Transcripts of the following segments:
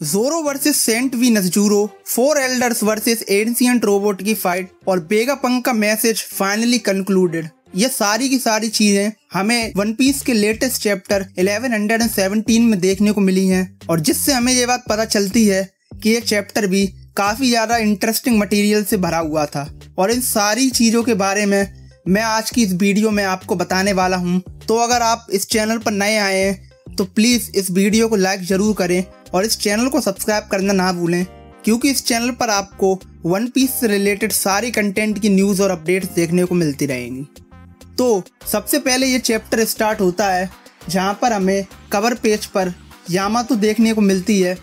ज़ोरो versus Saint V Nusjuro, 4 elders versus ancient robot की fight और Vegapunk का message finally concluded. ये सारी की सारी चीजें हमें वन पीस के लेटेस्ट चैप्टर 1117 में देखने को मिली हैं और जिससे हमें ये बात पता चलती है कि ये चैप्टर भी काफी ज्यादा इंटरेस्टिंग मटेरियल से भरा हुआ था। और इन सारी चीजों के बारे में मैं आज की इस वीडियो में आपको बताने वाला हूँ। तो अगर आप इस चैनल पर नए आए हैं तो प्लीज इस वीडियो को लाइक जरूर करें और इस चैनल को सब्सक्राइब करना ना भूलें, क्योंकि इस चैनल पर आपको वन पीस से रिलेटेड सारी कंटेंट की न्यूज़ और अपडेट्स देखने को मिलती रहेंगी। तो सबसे पहले ये चैप्टर स्टार्ट होता है जहाँ पर हमें कवर पेज पर यामातो देखने को मिलती है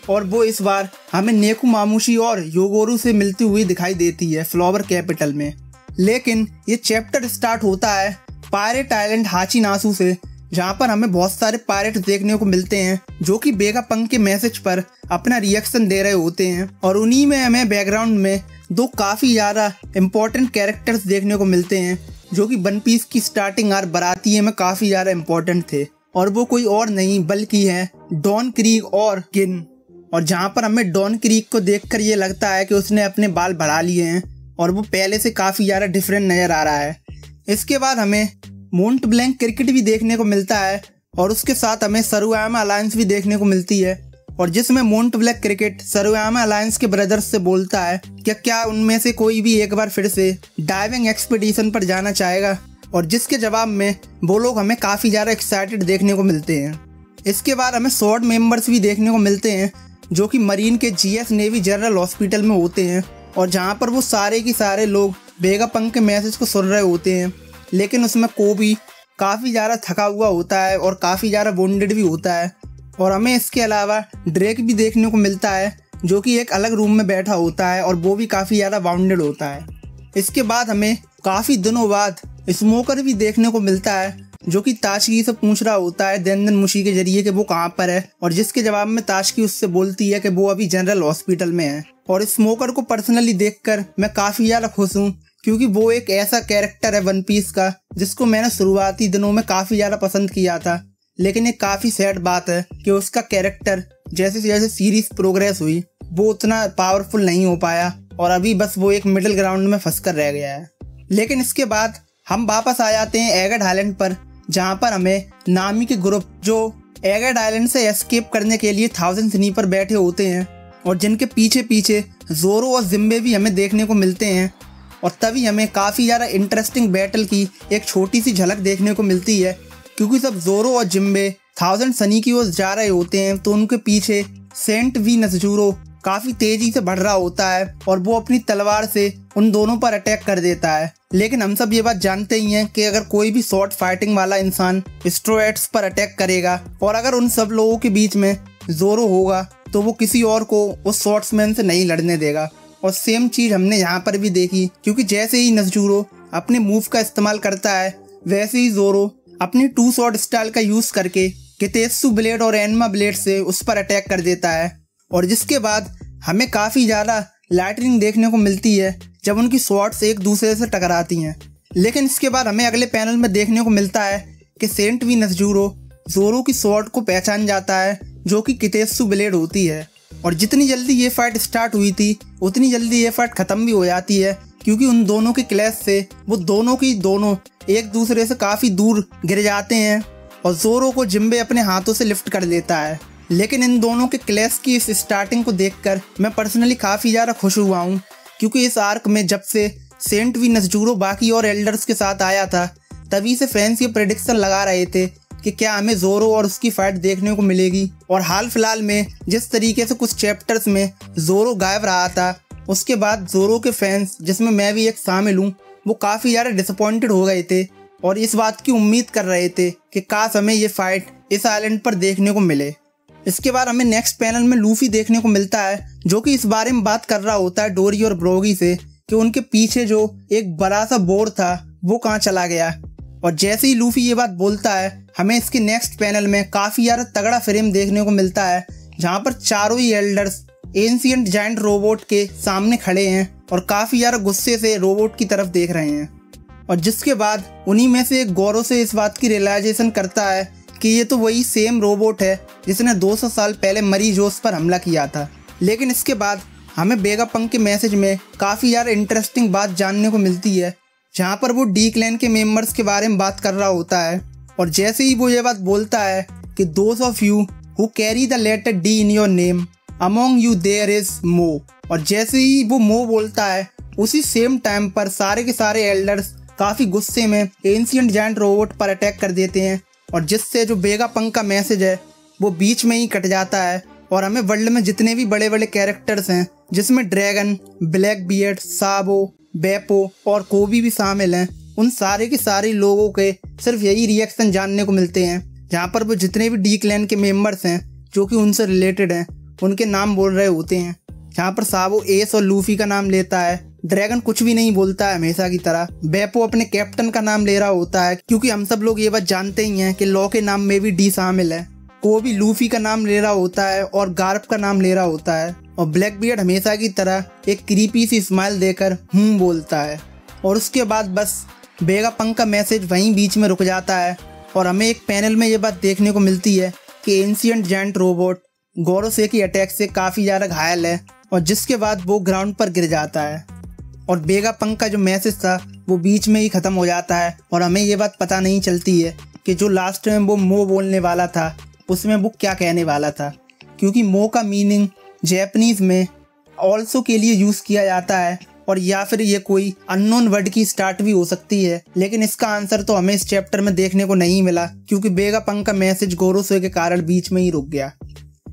और वो इस बार हमें नेकुमामुशी और योगोरू से मिलती हुई दिखाई देती है फ्लावर कैपिटल में। लेकिन ये चैप्टर स्टार्ट होता है पायरेट आइलैंड हाचिनासु से, जहाँ पर हमें बहुत सारे पायरेट देखने को मिलते हैं जो कि वेगापंक के मैसेज पर अपना रिएक्शन दे रहे होते हैं। और उन्हीं में हमें बैकग्राउंड में दो काफी ज्यादा इम्पोर्टेंट कैरेक्टर्स देखने को मिलते हैं जो कि वन पीस की स्टार्टिंग आर बरातिये में काफी ज्यादा इम्पोर्टेंट थे, और वो कोई और नहीं बल्कि है डॉन क्रीक और किन। और जहाँ पर हमें डॉन क्रीक को देखकर ये लगता है कि उसने अपने बाल बढ़ा लिए हैं और वो पहले से काफी ज्यादा डिफरेंट नजर आ रहा है। इसके बाद हमें मोंट ब्लैंक क्रिकेट भी देखने को मिलता है और उसके साथ हमें सरुयामा अलायंस भी देखने को मिलती है, और जिसमें मोंट ब्लैंक क्रिकेट सरुयामा अलायंस के ब्रदर्स से बोलता है कि क्या उनमें से कोई भी एक बार फिर से डाइविंग एक्सपीडिशन पर जाना चाहेगा, और जिसके जवाब में वो लोग हमें काफी ज्यादा एक्साइटेड देखने को मिलते हैं। इसके बाद हमें स्वॉर्ड मेंबर्स भी देखने को मिलते हैं जो कि मरीन के जीएस नेवी जनरल हॉस्पिटल में होते हैं, और जहाँ पर वो सारे के सारे लोग वेगापंक के मैसेज को सुन रहे होते हैं। लेकिन उसमें कोबी काफ़ी ज़्यादा थका हुआ होता है और काफ़ी ज़्यादा वोंडेड भी होता है। और हमें इसके अलावा ड्रेक भी देखने को मिलता है जो कि एक अलग रूम में बैठा होता है और वो भी काफ़ी ज़्यादा वाउंडेड होता है। इसके बाद हमें काफ़ी दिनों बाद स्मोकर भी देखने को मिलता है जो कि ताशकी से पूछ रहा होता है देनदन मुशी के जरिए कि वो कहाँ पर है, और जिसके जवाब में ताशकी उससे बोलती है कि वो अभी जनरल हॉस्पिटल में है। और स्मोकर को पर्सनली देखकर मैं काफ़ी ज़्यादा खुश हूँ, क्योंकि वो एक ऐसा कैरेक्टर है वन पीस का जिसको मैंने शुरुआती दिनों में काफ़ी ज़्यादा पसंद किया था। लेकिन एक काफ़ी सैड बात है कि उसका कैरेक्टर जैसे जैसे सीरीज प्रोग्रेस हुई वो उतना पावरफुल नहीं हो पाया और अभी बस वो एक मिडिल ग्राउंड में फंस कर रह गया है। लेकिन इसके बाद हम वापस आ जाते हैं एगड आइलैंड पर, जहाँ पर हमें नामी के ग्रुप जो एगड आइलैंड से एस्केप करने के लिए 1000 सनी पर बैठे होते हैं और जिनके पीछे पीछे ज़ोरो और जिम्बे भी हमें देखने को मिलते हैं। और तभी हमें काफ़ी ज़्यादा इंटरेस्टिंग बैटल की एक छोटी सी झलक देखने को मिलती है, क्योंकि सब ज़ोरो और जिम्बे 1000 सनी की ओर जा रहे होते हैं तो उनके पीछे सेंट वी नज़जुरो काफ़ी तेज़ी से बढ़ रहा होता है और वो अपनी तलवार से उन दोनों पर अटैक कर देता है। लेकिन हम सब ये बात जानते ही हैं कि अगर कोई भी शॉर्ट फाइटिंग वाला इंसान स्ट्रोएट्स पर अटैक करेगा और अगर उन सब लोगों के बीच में ज़ोरो होगा तो वो किसी और को उस शॉर्ट्समैन से नहीं लड़ने देगा। और सेम चीज़ हमने यहाँ पर भी देखी, क्योंकि जैसे ही नज़जुरो अपने मूव का इस्तेमाल करता है वैसे ही ज़ोरो अपनी 2 शॉट स्टाइल का यूज़ करके कितेत्सु ब्लेड और एनमा ब्लेड से उस पर अटैक कर देता है। और जिसके बाद हमें काफ़ी ज़्यादा लाइटनिंग देखने को मिलती है जब उनकी शॉट्स एक दूसरे से टकराती हैं। लेकिन इसके बाद हमें अगले पैनल में देखने को मिलता है कि सेंट वी नज़जुरो ज़ोरो की शॉट को पहचान जाता है जो कि कितेत्सु ब्लेड होती है। और जितनी जल्दी ये फाइट स्टार्ट हुई थी उतनी जल्दी ये फाइट ख़त्म भी हो जाती है, क्योंकि उन दोनों के क्लैश से वो दोनों की दोनों एक दूसरे से काफ़ी दूर गिर जाते हैं और ज़ोरो को जिम्बे अपने हाथों से लिफ्ट कर लेता है। लेकिन इन दोनों के क्लैश की इस स्टार्टिंग को देखकर मैं पर्सनली काफ़ी ज़्यादा खुश हुआ हूँ, क्योंकि इस आर्क में जब से सेंट वी नज़जुरो बाकी और एल्डर्स के साथ आया था तभी से फैंस ये प्रेडिक्शन लगा रहे थे कि क्या हमें ज़ोरो और उसकी फाइट देखने को मिलेगी। और हाल फिलहाल में जिस तरीके से कुछ चैप्टर्स में ज़ोरो गायब रहा था, उसके बाद ज़ोरो के फैंस जिसमें मैं भी एक शामिल हूँ वो काफ़ी ज़्यादा डिसअपॉइंटेड हो गए थे और इस बात की उम्मीद कर रहे थे कि काश हमें ये फाइट इस आइलैंड पर देखने को मिले। इसके बाद हमें नेक्स्ट पैनल में लूफी देखने को मिलता है जो कि इस बारे में बात कर रहा होता है डोरी और ब्रोगी से कि उनके पीछे जो एक बड़ा सा बोर था वो कहाँ चला गया। और जैसे ही लूफी ये बात बोलता है हमें इसके नेक्स्ट पैनल में काफ़ी ज़्यादा तगड़ा फ्रेम देखने को मिलता है जहाँ पर चारों ही एल्डर्स एंशिएंट जायंट रोबोट के सामने खड़े हैं और काफ़ी ज़्यादा गुस्से से रोबोट की तरफ देख रहे हैं। और जिसके बाद उन्हीं में से एक गौरव से इस बात की रियलाइजेशन करता है कि ये तो वही सेम रोबोट है जिसने 200 साल पहले मरी जोस पर हमला किया था। लेकिन इसके बाद हमें वेगापंक के मैसेज में काफ़ी यार इंटरेस्टिंग बात जानने को मिलती है, जहाँ पर वो डी क्लैन के मेंबर्स के बारे में बात कर रहा होता है। और जैसे ही वो ये बात बोलता है कि those of you who carry the letter D in your name among you there is more, और जैसे ही वो मो बोलता है उसी सेम टाइम पर सारे के सारे एल्डर्स काफ़ी गुस्से में एंशिएंट जायंट रोबोट पर अटैक कर देते हैं, और जिससे जो वेगापंक का मैसेज है वो बीच में ही कट जाता है। और हमें वर्ल्ड में जितने भी बड़े बड़े कैरेक्टर्स हैं, जिसमें ड्रैगन, ब्लैक बियर्ड, साबो, बेपो और कोबी भी शामिल हैं, उन सारे के सारे लोगों के सिर्फ यही रिएक्शन जानने को मिलते हैं, जहाँ पर वो जितने भी डी क्लैन के मेंबर्स हैं जो कि उनसे रिलेटेड हैं उनके नाम बोल रहे होते हैं। जहाँ पर साबो एस और लूफी का नाम लेता है, ड्रैगन कुछ भी नहीं बोलता है हमेशा की तरह, बेपो अपने कैप्टन का नाम ले रहा होता है क्योंकि हम सब लोग ये बात जानते ही हैं कि लॉ के नाम में भी डी शामिल है। कोबी लूफी का नाम ले रहा होता है और गार्प का नाम ले रहा होता है, और ब्लैक बियर्ड हमेशा की तरह एक क्रीपी सी स्माइल देकर बोलता है। और उसके बाद बस वेगापंक का मैसेज वहीं बीच में रुक जाता है और हमें एक पैनल में ये बात देखने को मिलती है कि एंशिएंट जायंट रोबोट गोरोसेकी अटैक से काफ़ी ज़्यादा घायल है, और जिसके बाद वो ग्राउंड पर गिर जाता है और वेगापंक का जो मैसेज था वो बीच में ही ख़त्म हो जाता है। और हमें ये बात पता नहीं चलती है कि जो लास्ट में वो मो बोलने वाला था उसमें वो क्या कहने वाला था, क्योंकि मो का मीनिंग जैपनीज में ऑल्सो के लिए यूज़ किया जाता है, और या फिर ये कोई अननोन वर्ड की स्टार्ट भी हो सकती है। लेकिन इसका आंसर तो हमें इस चैप्टर में देखने को नहीं मिला क्योंकि वेगापंक का मैसेज गोरोसे के कारण बीच में ही रुक गया।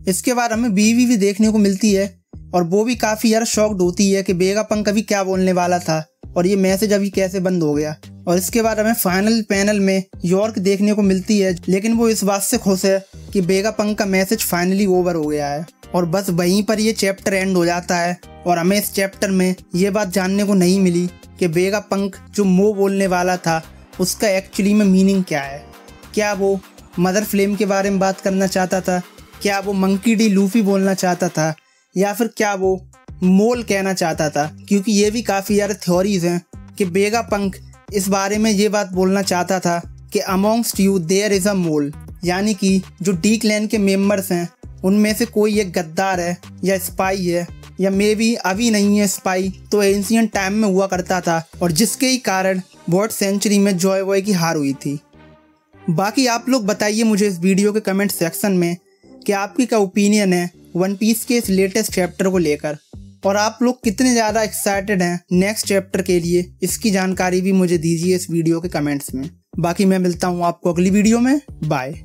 इसके बाद हमें बीवी भी देखने को मिलती है और वो भी काफ़ी यार शॉक्ड होती है कि वेगापंक अभी क्या बोलने वाला था और ये मैसेज अभी कैसे बंद हो गया। और इसके बाद हमें फाइनल पैनल में यॉर्क देखने को मिलती है, लेकिन वो इस बात से खुश है कि वेगापंक का मैसेज फाइनली ओवर हो गया है। और बस वहीं पर ये चैप्टर एंड हो जाता है और हमें इस चैप्टर में ये बात जानने को नहीं मिली कि वेगापंक जो मो बोलने वाला था उसका एक्चुअली में मीनिंग क्या है। क्या वो मदर फ्लेम के बारे में बात करना चाहता था, क्या वो मंकी डी लूफी बोलना चाहता था, या फिर क्या वो मोल कहना चाहता था, क्योंकि ये भी काफ़ी यार थ्योरीज हैं कि वेगापंक इस बारे में ये बात बोलना चाहता था कि amongst you there is a mole, यानी कि जो डी क्लैन के मेंबर्स हैं उनमें से कोई एक गद्दार है या स्पाई है, या मे बी अभी नहीं है स्पाई, तो एंशिएंट टाइम में हुआ करता था और जिसके ही कारण वॉट सेंचुरी में जॉय बॉय की हार हुई थी। बाकी आप लोग बताइए मुझे इस वीडियो के कमेंट सेक्शन में कि आपकी क्या ओपिनियन है वन पीस के इस लेटेस्ट चैप्टर को लेकर, और आप लोग कितने ज़्यादा एक्साइटेड हैं नेक्स्ट चैप्टर के लिए, इसकी जानकारी भी मुझे दीजिए इस वीडियो के कमेंट्स में। बाकी मैं मिलता हूँ आपको अगली वीडियो में। बाय।